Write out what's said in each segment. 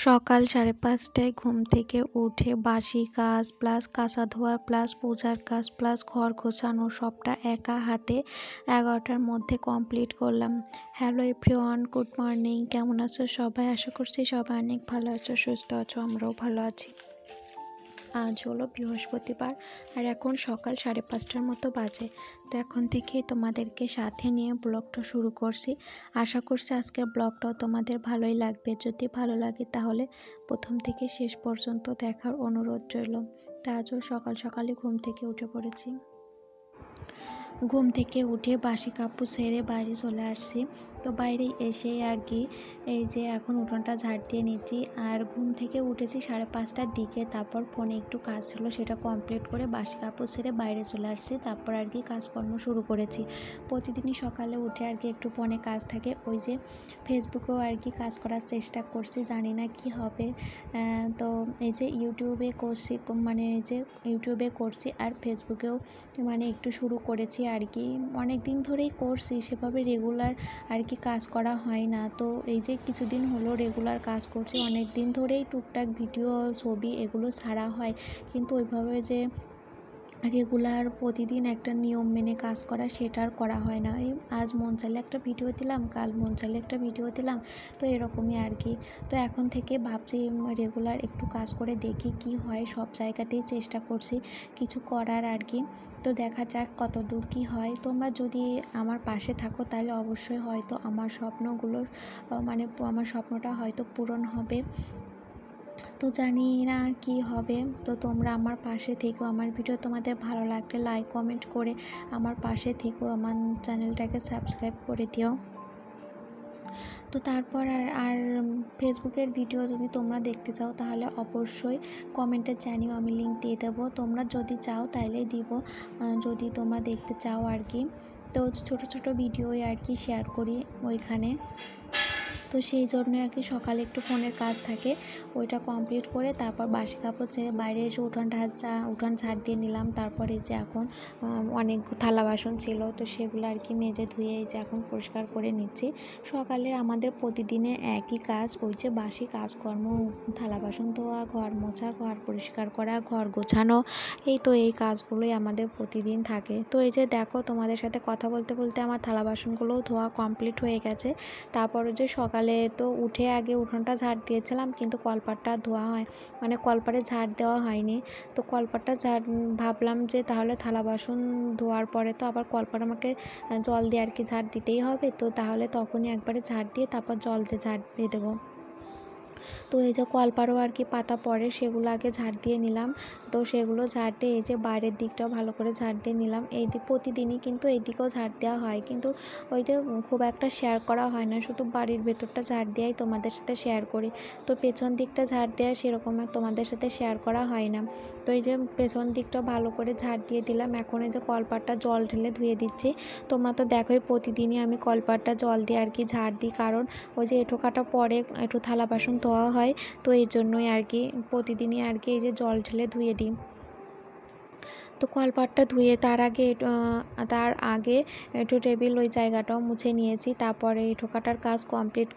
সকাল ৫:৩০টায় ঘুম থেকে উঠে বাসি কাজ প্লাস কাচা ধোয়া প্লাস পূজার কাজ প্লাস ঘর গোছানো সবটা একা হাতে ১১টার মধ্যে কমপ্লিট করলাম। Hello everyone, good morning. কেমন আছো সবাই? আশা করছি সবাই অনেক ভালো আছো, সুস্থ আছো, আমরাও ভালো আছি। আজ হলো বৃহস্পতিবার আর এখন সকাল ৫:৩০টার মতো বাজে। তো এখন থেকে তোমাদেরকে সাথে নিয়ে ব্লগটা শুরু করছি। আশা করছি আজকের ব্লগটাও তোমাদের ভালোই লাগবে। যদি ভালো লাগে তাহলে প্রথম থেকে শেষ পর্যন্ত দেখার অনুরোধ রইল। তা আজও সকাল সকালে ঘুম থেকে উঠে পড়েছি। ঘুম থেকে উঠে বাসি কাপড় ছেড়ে বাইরে চলে আসছি। তো বাইরে এসে আর কি এই যে এখন উঠোনটা ঝাড় দিয়ে নিচ্ছি। আর ঘুম থেকে উঠেছি ৫:৩০টার দিকে। তারপর ফোনে একটু কাজ ছিল, সেটা কমপ্লিট করে বাসি কাপড় ছেড়ে বাইরে চলে আসছি। তারপর আর কি কাজকর্ম শুরু করেছি। প্রতিদিনই সকালে উঠে আর কি একটু ফোনে কাজ থাকে। ওই যে ফেসবুকেও আর কি কাজ করার চেষ্টা করছি, জানি না কি হবে। তো এই যে ইউটিউবে করছি, মানে এই যে ইউটিউবে করছি আর ফেসবুকেও মানে একটু শুরু করেছি আর কি। অনেক দিন ধরেই করছি, সেভাবে রেগুলার আর কি কাজ করা হয় না। তো এই যে কিছুদিন হলো রেগুলার কাজ করছি, অনেক দিন ধরেই টুকটাক ভিডিও ছবি এগুলো ছাড়া হয়, কিন্তু ওইভাবে যে রেগুলার প্রতিদিন একটা নিয়ম মেনে কাজ করা সেটা আর করা হয় না। এই আজ মন চাইলে একটা ভিডিও দিলাম, কাল মন চাইলে একটা ভিডিও দিলাম, তো এরকমই আর কি। তো এখন থেকে ভাবছি রেগুলার একটু কাজ করে দেখি কি হয়। সব জায়গাতেই চেষ্টা করছি কিছু করার আর কি। তো দেখা যাক কত দূর কী হয়। তোমরা যদি আমার পাশে থাকো তাহলে অবশ্যই হয়তো আমার স্বপ্নগুলোর মানে আমার স্বপ্নটা হয়তো পূরণ হবে। তো জানি না কি হবে। তো তোমরা আমার পাশে থেকো, আমার ভিডিও তোমাদের ভালো লাগলে লাইক কমেন্ট করে আমার পাশে থেকো, আমার চ্যানেলটাকে সাবস্ক্রাইব করে দিও। তো তারপর আর ফেসবুকের ভিডিও যদি তোমরা দেখতে চাও তাহলে অবশ্যই কমেন্টে জানিও, আমি লিঙ্ক দিয়ে দেবো। তোমরা যদি চাও তাইলেই দিব, যদি তোমরা দেখতে চাও আর কি। তো ছোট ছোট ভিডিওই আর কি শেয়ার করি ওইখানে। তো সেই জন্য আর কি সকালে একটু ফোনের কাজ থাকে, ওইটা কমপ্লিট করে তারপর বাসি কাপড় ছেড়ে বাইরে এসে উঠান ঝাড় দিয়ে নিলাম। তারপরে যে এখন অনেক থালা বাসন ছিল, তো সেগুলো আর কি মেজে ধুয়ে এই যে এখন পরিষ্কার করে নিচ্ছি। সকালের আমাদের প্রতিদিনে একই কাজ, ওই যে বাসি কাজকর্ম, থালা বাসন ধোয়া, ঘর মোছা, ঘর পরিষ্কার করা, ঘর গোছানো, এই তো এই কাজগুলোই আমাদের প্রতিদিন থাকে। তো এই যে দেখো তোমাদের সাথে কথা বলতে বলতে আমার থালা বাসনগুলোও ধোয়া কমপ্লিট হয়ে গেছে। তারপরে যে সকালে তো উঠে আগে উঠোনটা ঝাড় দিয়েছিলাম, কিন্তু কলপাটটা ধোয়া হয়, মানে কলপাটে ঝাড় দেওয়া হয়নি। তো কলপাটটা ভাবলাম যে তাহলে থালা বাসন ধোয়ার পরে তো আবার কলপাট আমাকে জল দিয়ে আর কি ঝাড় দিতেই হবে, তো তাহলে তখনই একবারে ঝাড় দিয়ে তারপর জল দিয়ে ঝাড় দিয়ে দেবো। তো এই যে কলপারও আর কি পাতা পড়ে, সেগুলো আগে ঝাড় দিয়ে নিলাম। তো সেগুলো ঝাড় দিয়ে এই যে বাইরের দিকটাও ভালো করে ঝাড় দিয়ে নিলাম। এই দিক প্রতিদিনই কিন্তু এই দিকেও ঝাড় দেওয়া হয়, কিন্তু ওই যে খুব একটা শেয়ার করা হয় না, শুধু বাড়ির ভেতরটা ঝাড় দেওয়াই তোমাদের সাথে শেয়ার করি। তো পেছন দিকটা ঝাড় দেওয়া সেরকম তোমাদের সাথে শেয়ার করা হয় না। তো এই যে পেছন দিকটাও ভালো করে ঝাড় দিয়ে দিলাম। এখন এই যে কলপাটটা জল ঢেলে ধুয়ে দিচ্ছি। তোমরা তো দেখোই প্রতিদিনই আমি কলপাটটা জল দিয়ে আর কি ঝাড় দিই, কারণ ওই যে এঁঠো কাটা পরে একটু থালা বাসন ধোয়া হয়, তো এই জন্যই আর কি প্রতিদিনই আর কি এই যে জল ঢেলে ধুয়ে দিই। তো কলপাটটা ধুয়ে তার আগে একটু টেবিল ওই জায়গাটাও মুছে নিয়েছি। তারপরে এই ঠোকাটার কাজ কমপ্লিট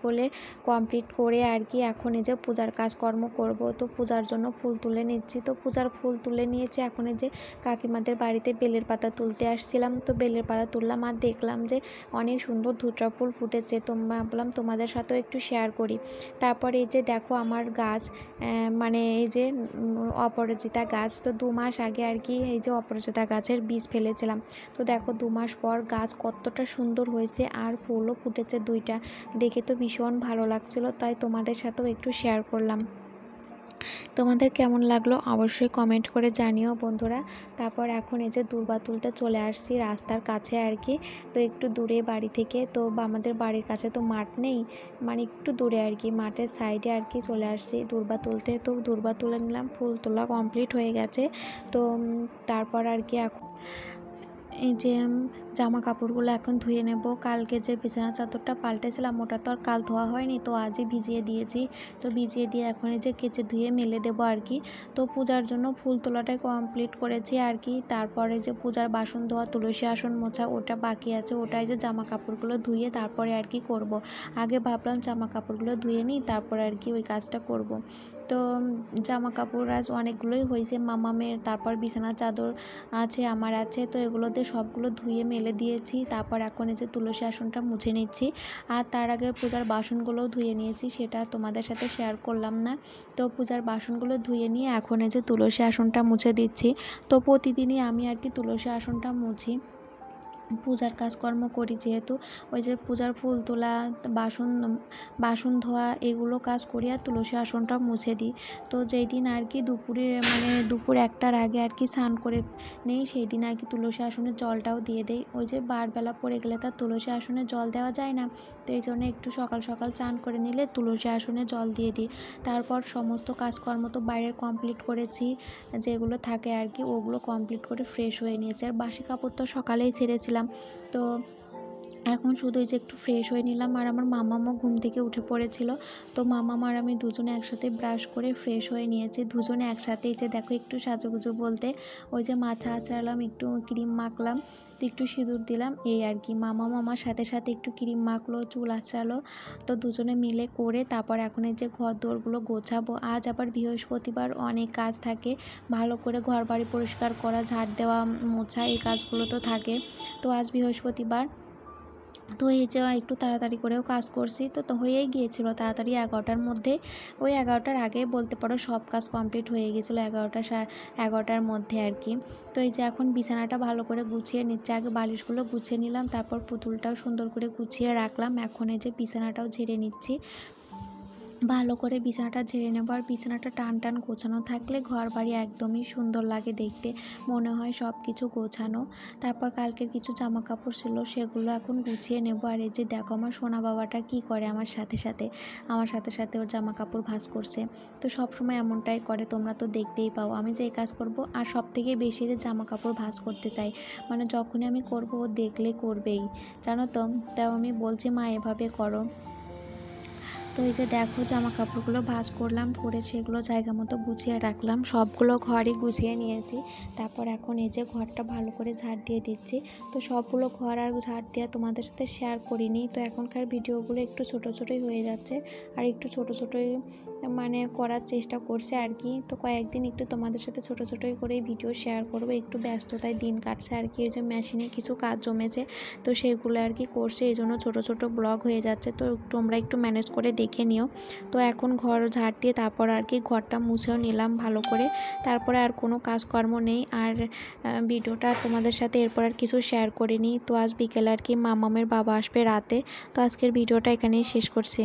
করে আর কি এখন এই যে পূজার কাজকর্ম করব। তো পূজার জন্য ফুল তুলে নিচ্ছি। তো পূজার ফুল তুলে নিয়েছি। এখন এই যে কাকিমাদের বাড়িতে বেলের পাতা তুলতে আসছিলাম, তো বেলের পাতা তুললাম আর দেখলাম যে অনেক সুন্দর ধুতরা ফুল ফুটেছে। তো ভাবলাম তোমাদের সাথেও একটু শেয়ার করি। তারপরে এই যে দেখো আমার গাছ, মানে এই যে অপরাজিতা গাছ, তো 2 মাস আগে আর কি এই যে অপরাজিতা গাছের বীজ ফেলেছিলাম। তো দেখো 2 মাস পর গাছ কতটা সুন্দর হয়েছে, আর ফুলও ফুটেছে 2টা। দেখে তো ভীষণ ভালো লাগছিলো, তাই তোমাদের সাথেও একটু শেয়ার করলাম। তোমাদের কেমন লাগলো অবশ্যই কমেন্ট করে জানিও বন্ধুরা। তারপর এখন এই যে দূর্বা তুলতে চলে আসছি রাস্তার কাছে আর কি। তো একটু দূরে বাড়ি থেকে, তো আমাদের বাড়ির কাছে তো মাঠ নেই, মানে একটু দূরে আর কি মাঠের সাইডে আর কি চলে আসছি দূর্বা তুলতে। তো দূর্বা তুলে নিলাম, ফুল তোলা কমপ্লিট হয়ে গেছে। তো তারপর আর কি এখন এই যে জামা কাপড়গুলো এখন ধুয়ে নেব। কালকে যে বিছানা চাদরটা পাল্টেছিলাম ওটা তো আর কাল ধোয়া হয়নি, তো আজই ভিজিয়ে দিয়েছি। তো ভিজিয়ে দিয়ে এখন এই যে কেচে ধুয়ে মেলে দেবো আর কি। তো পূজার জন্য ফুল তোলাটাই কমপ্লিট করেছি আর কি। তারপরে যে পূজার বাসন ধোয়া, তুলসী আসন মোছা ওটা বাকি আছে, ওটাই যে জামা কাপড়গুলো ধুয়ে তারপরে আর কি করব। আগে ভাবলাম জামা কাপড়গুলো ধুয়ে নিই, তারপরে আর কি ওই কাজটা করব। তো জামা কাপড় আজ অনেকগুলোই হয়েছে মামামের, তারপর বিছানা চাদর আছে, আমার আছে, তো এগুলোতে সবগুলো ধুয়ে মেলে দিয়েছি। তারপর এখন এই যে তুলসী আসনটা মুছে নিচ্ছি। আর তার আগে পূজার বাসনগুলোও ধুয়ে নিয়েছি, সেটা তোমাদের সাথে শেয়ার করলাম না। তো পূজার বাসনগুলো ধুয়ে নিয়ে এখন এই যে তুলসী আসনটা মুছে দিচ্ছি। তো প্রতিদিনই আমি আর কি তুলসী আসনটা মুছি, পূজার কাজকর্ম করি যেহেতু। ওই যে পূজার ফুল তোলা, বাসন ধোয়া এগুলো কাজ করি আর তুলসী আসনটা মুছে দিই। তো যেই দিন আর কি দুপুর 1টার আগে আর কি স্নান করে নেই, সেই দিন আর কি তুলসী আসনে জলটাও দিয়ে দেই। ওই যে বারবেলা পড়ে গেলে তার তুলসী আসনে জল দেওয়া যায় না, তো এই জন্য একটু সকাল সকাল স্নান করে নিলে তুলসী আসনে জল দিয়ে দিই। তারপর সমস্ত কাজকর্ম তো বাইরের কমপ্লিট করেছি, যেগুলো থাকে আর কি ওগুলো কমপ্লিট করে ফ্রেশ হয়ে নিয়েছি। আর বাসি কাপড় তো সকালেই ছেড়েছিলাম। তো এখন শুধু এই যে একটু ফ্রেশ হয়ে নিলাম। আর আমার মামামও ঘুম থেকে উঠে পড়েছিল, তো মামাম আর আমি দুজনে একসাথে ব্রাশ করে ফ্রেশ হয়ে নিয়েছি, দুজনে একসাথে। এই যে দেখো একটু সাজুগুজু বলতে ওই যে মাথা আঁচড়ালাম, একটু ক্রিম মাখলাম, তো একটু সিঁদুর দিলাম, এই আর কি। মামাম আমার সাথে সাথে একটু ক্রিম মাখলো, চুল আঁচড়ালো, তো দুজনে মিলে করে তারপর এখন এই যে ঘর দোরগুলো গোছাবো। আজ আবার বৃহস্পতিবার, অনেক কাজ থাকে, ভালো করে ঘর বাড়ি পরিষ্কার করা, ঝাড় দেওয়া, মোছা, এই কাজগুলো তো থাকে। তো আজ বৃহস্পতিবার, তো এই যে একটু তাড়াতাড়ি করেও কাজ করছি, তো হয়েই গিয়েছিলো তাড়াতাড়ি 11টার মধ্যে। ওই 11টার আগে বলতে পারো সব কাজ কমপ্লিট হয়ে গেছিলো, 11টার মধ্যে আর কি। তো এই যে এখন বিছানাটা ভালো করে গুছিয়ে নিচ্ছে, আগে বালিশগুলো গুছিয়ে নিলাম, তারপর পুতুলটাও সুন্দর করে গুছিয়ে রাখলাম। এখন এই যে বিছানাটাও ঝেড়ে নিচ্ছি, ভালো করে বিছানাটা ঝেড়ে নেব। আর বিছানাটা টান টান গোছানো থাকলে ঘর বাড়ি একদমই সুন্দর লাগে দেখতে, মনে হয় সব কিছু গোছানো। তারপর কালকের কিছু জামা কাপড় ছিল, সেগুলো এখন গুছিয়ে নেব। আর এই যে দেখো আমার সোনা বাবাটা কি করে, আমার সাথে সাথে ওর জামা কাপড় ভাঁজ করছে। তো সব সময় এমনটাই করে, তোমরা তো দেখতেই পাও আমি যে এই কাজ করব। আর সব থেকে বেশি যে জামা কাপড় ভাঁজ করতে চাই, মানে যখনই আমি করব ও দেখলে করবেই, জানো তো। তাও আমি বলছি মা এভাবে করো। তো এই যে দেখো জামা কাপড়গুলো ভাঁজ করলাম, করে সেগুলো জায়গা মতো গুছিয়ে রাখলাম, সবগুলো ঘরই গুছিয়ে নিয়েছি। তারপর এখন এই যে ঘরটা ভালো করে ঝাড় দিয়ে দিচ্ছি। তো সবগুলো ঘর আর ঝাড় দেওয়া তোমাদের সাথে শেয়ার করিনি, তো এখনকার ভিডিওগুলো একটু ছোটোই হয়ে যাচ্ছে, আর একটু ছোটোই মানে করার চেষ্টা করছে আর কি। তো কয়েকদিন একটু তোমাদের সাথে ছোটোই করেই ভিডিও শেয়ার করবো, একটু ব্যস্ততায় দিন কাটছে আর কি। ওই যে মেশিনে কিছু কাজ জমেছে, তো সেগুলো আর কি করছে, এই জন্য ছোটো ব্লগ হয়ে যাচ্ছে, তো তোমরা একটু ম্যানেজ করে দেখে নিও। তো এখন ঘর ঝাড় দিয়ে তারপর আর কি ঘরটা মুছেও নিলাম ভালো করে, তারপরে আর কোনো কাজকর্ম নেই। আর ভিডিওটা তোমাদের সাথে এরপর আর কিছু শেয়ার করিনি। তো আজ বিকেলে আর কি মামামের বাবা আসবে রাতে, তো আজকের ভিডিওটা এখানেই শেষ করছি।